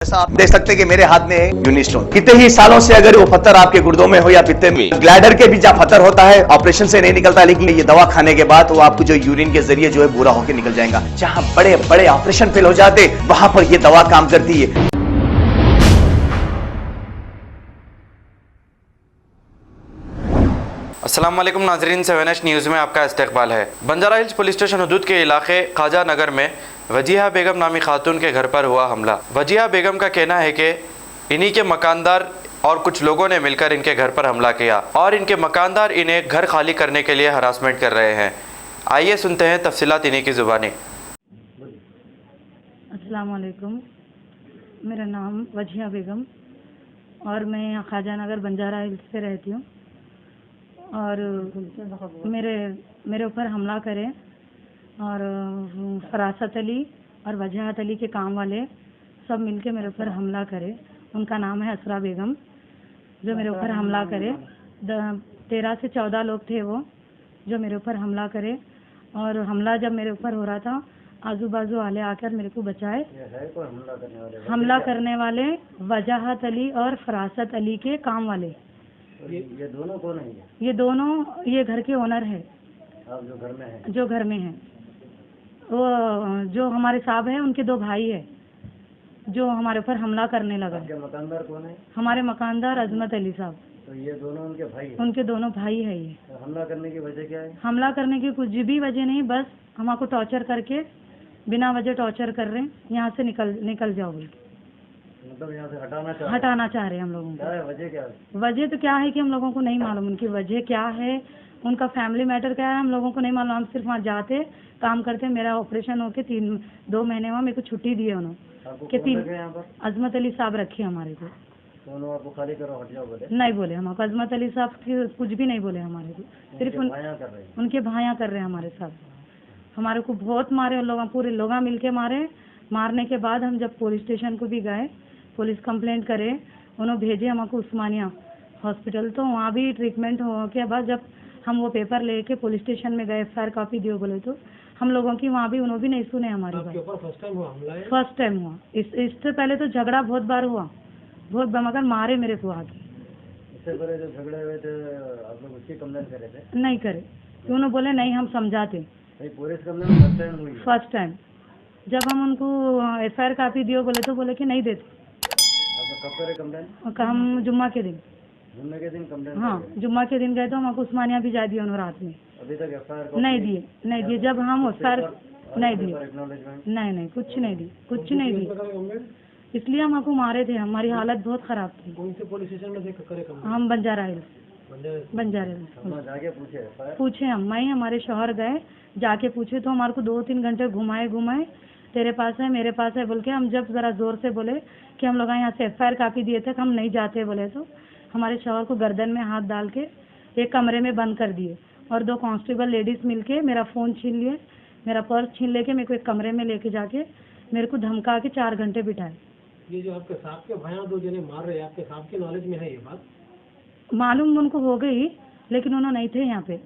जैसा आप देख सकते हैं कि मेरे हाथ में है यूनिस्टोन। कितने ही सालों से अगर वो पत्थर आपके गुर्दों में हो या पित्ते में, ग्लैडर के भी जहाँ पत्थर होता है ऑपरेशन से नहीं निकलता, लेकिन ये दवा खाने के बाद वो आपको जो यूरिन के जरिए जो है पूरा होकर निकल जाएगा। जहाँ बड़े बड़े ऑपरेशन फेल हो जाते वहां पर ये दवा काम करती है। अस्सलाम वालेकुम नाजरीन, 7H न्यूज़ में आपका इस्तकबाल है। बंजारा हिल्स पुलिस स्टेशन हदूद के इलाके ख्वाजा नगर में वजीहा बेगम नामी खातून के घर पर हुआ हमला। वजीहा बेगम का कहना है कि इन्हीं के मकानदार और कुछ लोगों ने मिलकर इनके घर पर हमला किया और इनके मकानदार इन्हें घर खाली करने के लिए हरासमेंट कर रहे हैं। आइए सुनते हैं तफसीलात इन्हीं की ज़ुबानी। अस्सलाम वालेकुम, मेरा नाम वजीहा बेगम और मैं यहाँ ख्वाजा नगर बंजारा हिल्स पे रहती हूँ। और मेरे ऊपर हमला करे और फरासत अली और वजहत अली के काम वाले सब मिलके मेरे ऊपर हमला करे। उनका नाम है असरा बेगम, जो मेरे ऊपर हमला करे। 13 से 14 लोग थे वो जो मेरे ऊपर हमला करे। और हमला जब मेरे ऊपर हो रहा था आजू बाजू वाले आकर मेरे को बचाए। हमला करने वाले वजहत अली और फरासत अली के काम वाले। ये दोनों कौन है? ये दोनों ये घर के ओनर है। आप जो घर में है? जो घर में है वो जो हमारे साहब है उनके 2 भाई है जो हमारे ऊपर हमला करने लगा। आपके मकानदार कौन है? हमारे मकानदार अजमत अली साहब। तो ये दोनों उनके भाई हैं? उनके दोनों भाई है। ये तो हमला करने की वजह क्या है? हमला करने की कुछ भी वजह नहीं, बस हमको टॉर्चर करके बिना वजह टॉर्चर कर रहे हैं। यहाँ से निकल जाओ बोल के, मतलब यहाँ से हटाना चाह रहे हैं हम लोगों को। क्या है वजह? क्या है वजह? तो क्या है कि हम लोगों को नहीं मालूम उनकी वजह क्या है, उनका फैमिली मैटर क्या है, हम लोगों को नहीं मालूम। हम सिर्फ वहाँ जाते काम करते। मेरा ऑपरेशन होके 2 महीने हुआ, मेरे को छुट्टी दी है उन्होंने कि 3 अजमत अली साहब रखे हमारे को। तो उन्होंने आपको खाली करो हट जाओ बोले? नहीं बोले हमको, अजमत अली साहब कुछ भी नहीं बोले हमारे को। सिर्फ उनके भाया कर रहे हैं हमारे साथ। हमारे को बहुत मारे लोग, पूरे लोग मिल के मारे। मारने के बाद हम जब पुलिस स्टेशन को भी गए, पुलिस कंप्लेंट करे, उन्होंने भेजे हमको उस्मानिया हॉस्पिटल। तो वहाँ भी ट्रीटमेंट हो के बाद जब हम वो पेपर लेके पुलिस स्टेशन में गए, FIR कॉपी दियो बोले, तो हम लोगों की वहाँ भी उन्होंने भी नहीं सुने हमारी बात। फर्स्ट टाइम हुआ। इससे पहले तो झगड़ा बहुत बार हुआ, बहुत मगर मारे मेरे को आके। इससे पहले जो झगड़े हुए थे आप लोग उसकी कंप्लेंट करे थे? नहीं करे, उन्होंने बोले नहीं हम समझाते। पुलिस कंप्लेंट फर्स्ट टाइम जब हम उनको FIR कॉपी दियो बोले तो बोले कि नहीं देते। कब करे कंप्लेंट? हम जुम्मा के दिन कंप्लेंट? हाँ, जुम्मा के दिन गए तो हमको उस्मानिया भी जा दिया उन्होंने रात में। अभी तक FIR नहीं दिए। जब हम FIR नहीं दिए, नहीं कुछ नहीं दी। इसलिए हमको मारे थे। हमारी हालत बहुत खराब थी। कौन से पुलिस स्टेशन में करे? हम बंजारा हिल्स जाके पूछे हम, मैं हमारे शौहर गए जाके पूछे तो हमारे को 2-3 घंटे घुमाए तेरे पास है मेरे पास है बोल के। हम जब जरा जोर से बोले कि हम लोग यहाँ से FIR कॉपी दिए थे, हम नहीं जाते बोले, तो हमारे शौहर को गर्दन में हाथ डाल के एक कमरे में बंद कर दिए और 2 कांस्टेबल लेडीज मिलके मेरा फ़ोन छीन लिए, मेरा पर्स छीन लेके मेरे को एक कमरे में लेके जाके मेरे को धमका के 4 घंटे बिठाए। ये जो आपके साहब के भाई 2 जने मार रहे हैं, आपके साहब के नॉलेज में है ये बात? मालूम उनको हो गई, लेकिन उन्होंने नहीं थे यहाँ पे।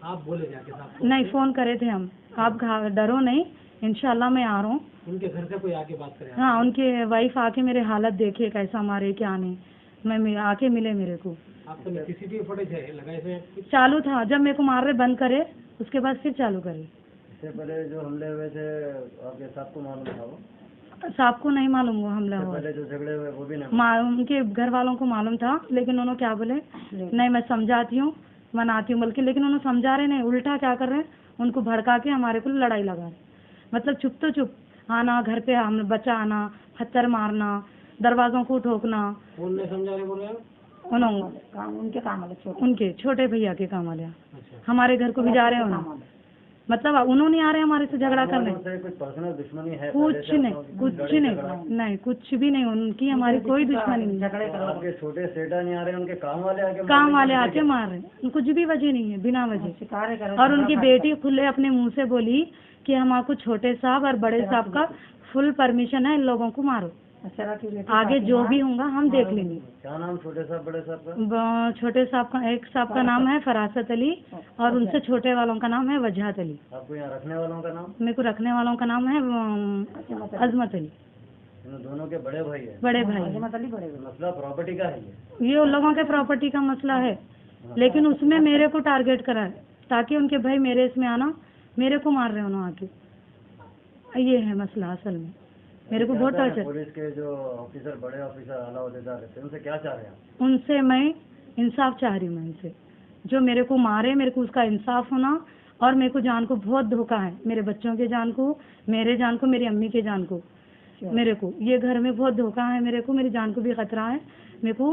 आप बोले जाके साहब को? नहीं, फ़ोन करे थे हम, आप डरो नहीं, इंशाल्लाह मैं आ रहा हूँ। उनके घर से कोई आके बात करे? हाँ, उनके वाइफ आके मेरे हालत देखे कैसा मारे क्या नहीं, मैं आके मिले मेरे को। आपको CCTV फुटेज है लगाए थे? चालू था, जब मेरे को मार रहे बंद करे उसके बाद फिर चालू करे। इससे पहले जो हमले हुए थे आपके साहब को मालूम था? वो साहब को नहीं मालूम वो हमला हुआ। पहले जो झगड़े हुए वो भी नहीं? उनके घर वालों को मालूम था, लेकिन उन्होंने क्या बोले, नहीं मैं समझाती हूँ मनाती हूँ बल्कि, लेकिन उन्होंने समझा रहे नहीं, उल्टा क्या कर रहे हैं, उनको भड़का के हमारे को लड़ाई लगा रहे। मतलब चुप तो चुप आना, घर पे हम बच्चा आना, पत्थर मारना, दरवाजों को ठोकना। उनने समझा रहे बोले? उनके छोटे भैया के काम वाले हमारे घर को भी जा रहे हैं उन्होंने, मतलब उन्होंने आ रहे हैं हमारे से झगड़ा करने। कुछ पर्सनल दुश्मनी है? कुछ नहीं, कुछ भी नहीं, उनकी हमारी कोई दुश्मनी नहीं। आपके छोटे सेठा नहीं आ रहे, उनके काम वाले आके मार रहे हैं, कुछ भी वजह नहीं है, बिना वजह। और उनकी बेटी खुले अपने मुंह से बोली कि हमारे छोटे साहब और बड़े साहब का फुल परमिशन है, इन लोगों को मारो, आगे जो भी होगा हम देख लेंगे। क्या नाम छोटे साहब बड़े साहब का? छोटे साहब का एक साहब का नाम है फरासत अली और उनसे छोटे वालों का नाम है वजहत अली। आपको यहाँ रखने वालों का नाम? मेरे को रखने वालों का नाम है अजमत अली। इन दोनों के बड़े भाई है। बड़े भाई हैं। मसला प्रॉपर्टी का है ये। उन लोगों के प्रॉपर्टी का मसला है, लेकिन उसमें मेरे को टारगेट करा है ताकि उनके भाई मेरे इसमें आना, मेरे को मार रहे उन्होंने आके। ये है मसला असल में, मेरे को बहुत टॉर्चर। पुलिस के जो ऑफिसर, बड़े ऑफिसर, आला अहदेदार रहते हैं, उनसे क्या चाह रहे हैं आप? उनसे मैं इंसाफ चाह रही हूँ। मैं उनसे जो मेरे को मारे, मेरे को उसका इंसाफ होना। और मेरे को जान को बहुत धोखा है, मेरे बच्चों के जान को, मेरे जान को, मेरी अम्मी के जान को। मेरे को ये घर में बहुत धोखा है, मेरे को मेरी जान को भी खतरा है। मेरे को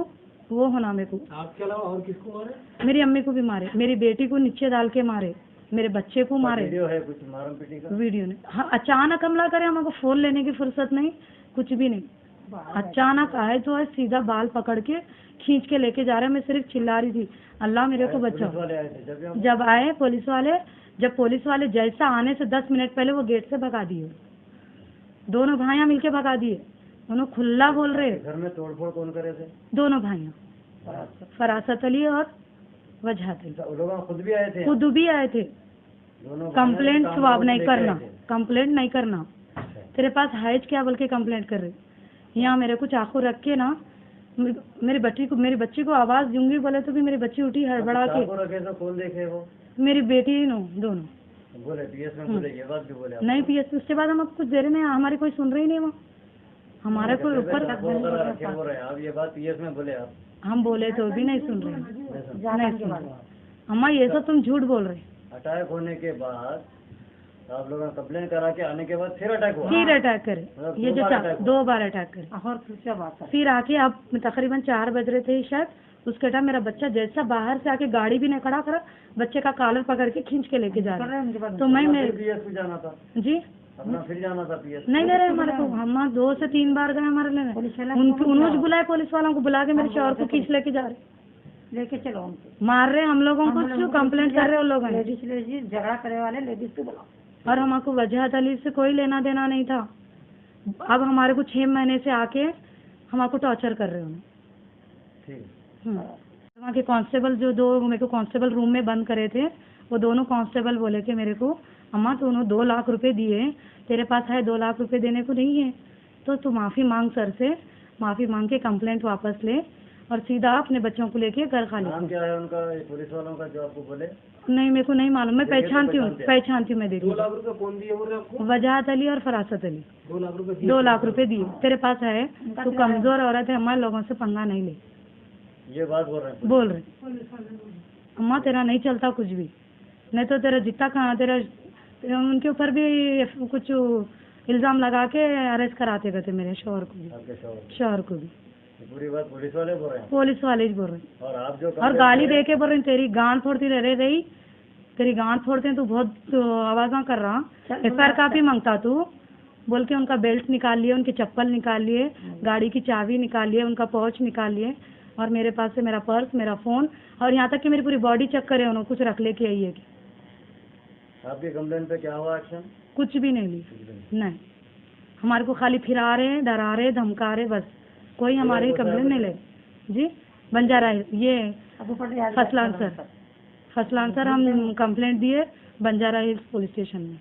वो होना, मेरे को आपके अलावा और किसको मारे? मेरी अम्मी को भी मारे, मेरी बेटी को नीचे डाल के मारे, मेरे बच्चे को मारे। वीडियो है कुछ मारम पीटी का? वीडियो ने, हाँ, अचानक हमला करे, हमको फोन लेने की फुर्सत नहीं, कुछ भी नहीं। अचानक आए तो है, सीधा बाल पकड़ के खींच के लेके जा रहे। मैं सिर्फ चिल्ला रही थी, अल्लाह मेरे को बचाओ। पुलिस वाले आए थे जब यहाँ? जब आए पुलिस वाले, जब पुलिस वाले जैसा आने से 10 मिनट पहले वो गेट से भगा दिए। दोनों भाइयां मिलके भगा दिए। उन्होंने खुला बोल रहे। घर में तोड़फोड़ कौन करे थे? दोनों भाइयां, फरासत अली और वजहत अली। वो लोग खुद भी आए थे? खुद भी आए थे। दोनों कंप्लेंट भाइयों स्वाब नहीं लेके करना, आए थे? कंप्लेंट नहीं करना, तेरे पास हैज क्या बोल के कंप्लेंट कर रहे। यहाँ मेरे को चाकू रख के ना, मेरी बच्ची को आवाज दूंगी बोले तो भी मेरी बच्ची उठी हड़बड़ा के। चाकू रखे तो कौन देखे वो? मेरी बेटी नो दोनों बोले पीएस में बोले, ये बात भी बोले आप? नहीं पीएस। उसके बाद हम अब कुछ देर में हमारी कोई सुन रही नहीं, वो हमारे को ऊपर रखे बोल रहे हैं आप, ये बात पीएस में बोले आप? हम बोले तो भी नहीं सुन रहे, नहीं सुन रहे। अम्मा ये सब तुम झूठ बोल रहे। अटैक होने के बाद आप लोगों ने कंप्लेन करा के आने के बाद फिर अटैक हुआ? फिर अटैक करे, ये जो 2 बार अटैक करे। फिर आके अब तकरीबन 4 बज रहे थे शायद, उसके टाइम मेरा बच्चा जैसा बाहर से आके गाड़ी भी नहीं खड़ा करा, बच्चे का कॉलर पकड़ के खींच के लेके जा रहे। तो मैं पीएस में जाना था जी, अपना, फिर जाना था पीएस? नहीं ले रहे हमारे को। हम 2 से 3 बार गए हमारे लेने, उन्होंने बुलाए, पुलिस वालों को बुला के मेरे शौहर को खींच लेके जा रहे, लेके चलो मार रहे हम लोगों को। जो कंप्लेंट कर रहे उन लोगों ने, झगड़ा करे वाले लेडीज को बुलाओ। और हमको वजहत अली से कोई लेना देना नहीं था। अब हमारे को 6 महीने से आके हमको टॉर्चर कर रहे उन्हें। वहाँ के कांस्टेबल जो 2 मेरे को कांस्टेबल रूम में बंद करे थे, वो दोनों कांस्टेबल बोले कि मेरे को, अम्मा तूने 2 लाख रुपए दिए, तेरे पास है 2 लाख रुपए देने को नहीं है, तो तू माफ़ी मांग सर से, माफ़ी मांग के कंप्लेंट वापस ले और सीधा अपने बच्चों को लेके घर खाली। नाम क्या है उनका, पुलिस वालों का जो आपको बोले? नहीं मेरे को नहीं मालूम, मैं पहचानती हूँ मैं देखी। 2 लाख रुपए कौन दिए बोल रहे आपको? वजहत अली और फरासत अली। 2 लाख रुपए? 2 लाख रुपए दिए, तेरे पास है, तू कमजोर औरत है, हमारे लोगों से पंगा नहीं ले, ये बात बोल रहे? अम्मा तेरा नहीं चलता कुछ भी, नहीं तो तेरा जितना कहाँ तेरा उनके ऊपर भी कुछ इल्जाम लगा के अरेस्ट कराते गए थे मेरे शौहर को भी, आपके शौहर को भी। पूरी बात पुलिस वाले बोल रहे हैं? पुलिस वाले ही बोल रहे हैं। और आप जो और गाली दे के बोल रहे हैं, तेरी गांड फोड़ती रही, तेरी गांड फोड़ते हैं, तू बहुत आवाज़ कर रहा, FIR काफी मांगता तू बोल के उनका बेल्ट निकाल लिए, उनकी चप्पल निकाल लिए, गाड़ी की चाबी निकाल लिए, उनका पाउच निकाल लिए, और मेरे पास से मेरा पर्स, मेरा फ़ोन, और यहाँ तक कि मेरी पूरी बॉडी चेक करे उन्होंने, कुछ रख लेके आई है कि। आपकी कंप्लेन पे क्या हुआ एक्शन? कुछ भी नहीं ली, नहीं, हमारे को खाली फिरा रहे, डरा रहे, धमका रहे, बस कोई हमारी कंप्लेन नहीं ले। जी बंजारा ये फसलान सर हम कंप्लेंट दिए बंजारा हिल्स पुलिस स्टेशन में।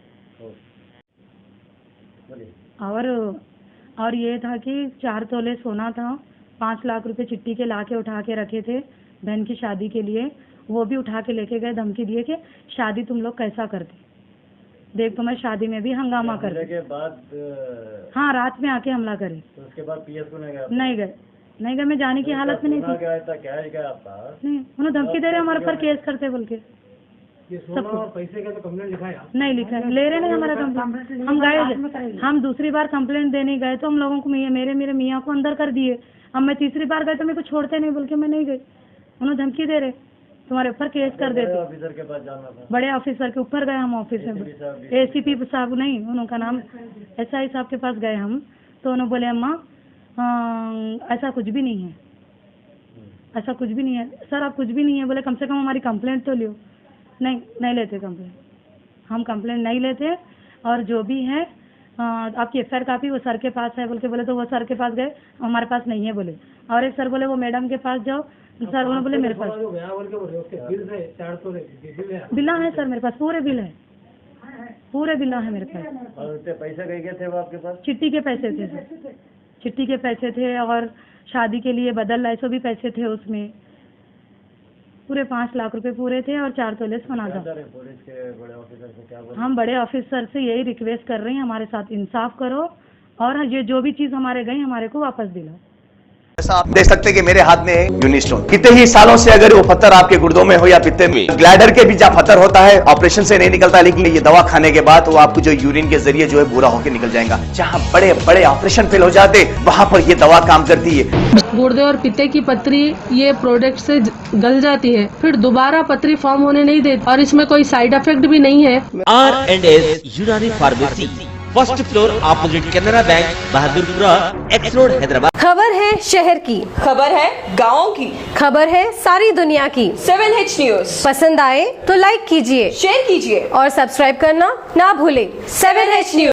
और ये था कि 4 तोले सोना था, 5 लाख रुपए चिट्टी के ला के उठा के रखे थे बहन की शादी के लिए, वो भी उठा के लेके गए, धमकी दिए कि शादी तुम लोग कैसा करते, देख तुम्हें शादी में भी हंगामा कर के बाद। हाँ रात में आके हमला करे। तो उसके बाद पीएस को नहीं गए, मैं जाने की हालत में नहीं थी। क्या आपका? नहीं, उन्होंने धमकी दे रहे हमारे पर केस करते बोल के। ये सोना और पैसे का तो कंप्लेंट लिखा है? नहीं लिखा है, ले रहे नहीं हमारा कंप्लेंट। हम गए, हम दूसरी बार कंप्लेंट देने गए तो हम लोगों को मेरे मियाँ को अंदर कर दिए। अब मैं तीसरी बार गए तो मेरे को छोड़ते नहीं बोल के मैं नहीं गई। उन्होंने धमकी दे रहे तुम्हारे ऊपर केस कर देते। ऑफिसर के पास जाना था? बड़े ऑफिसर के ऊपर गए हम, ऑफिस में ACP साहब नहीं, उनका नाम SI साहब के पास गए हम, तो उन्होंने बोले अम्मा ऐसा कुछ भी नहीं है, ऐसा कुछ भी नहीं है सर, आप कुछ भी नहीं है बोले, कम से कम हमारी कंप्लेंट तो लियो। नहीं लेते कंप्लेंट, हम कंप्लेंट नहीं लेते, और जो भी है आपकी FIR कापी वो सर के पास है बोल के बोले, तो वो सर के पास गए, हमारे पास नहीं है बोले। और एक सर बोले वो मैडम के पास जाओ, सर उन्होंने बोले मेरे पास बिल्ला है सर, मेरे पास पूरे बिल है, पूरे बिल्ला है मेरे पास। और पैसे कहीं गए थे वो आपके पास? चिट्टी के पैसे थे सर, चिट्ठी के पैसे थे और शादी के लिए बदल ऐसे भी पैसे थे उसमें। पूरे 5 लाख रुपए पूरे थे और 4 तोले सोना था। पुलिस के बड़े ऑफिसर से क्या बोला? हम बड़े ऑफिसर से यही रिक्वेस्ट कर रहे हैं, हमारे साथ इंसाफ करो और ये जो भी चीज़ हमारे गई हमारे को वापस दिलाओ। ऐसा आप देख सकते हैं कि मेरे हाथ में यूनिस्टोन, कितने ही सालों से अगर वो पत्थर आपके गुर्दों में हो या पित्ते में, ग्लैडर के भी जहाँ पत्थर होता है ऑपरेशन से नहीं निकलता, लेकिन ये दवा खाने के बाद वो आपको जो यूरिन के जरिए जो है पूरा होकर निकल जाएगा। जहाँ बड़े बड़े ऑपरेशन फेल हो जाते वहां पर ये दवा काम करती है। गुर्दे और पित्ते की पथरी ये प्रोडक्ट से गल जाती है, फिर दोबारा पथरी फॉर्म होने नहीं देती और इसमें कोई साइड इफेक्ट भी नहीं है। R&S यूनानी pharmacy, first floor opposite Canara bank, Bahadurpura, x road, Hyderabad. खबर है शहर की, खबर है गाँव की, खबर है सारी दुनिया की। 7H न्यूज पसंद आए तो लाइक कीजिए, शेयर कीजिए और सब्सक्राइब करना ना भूले। 7H news.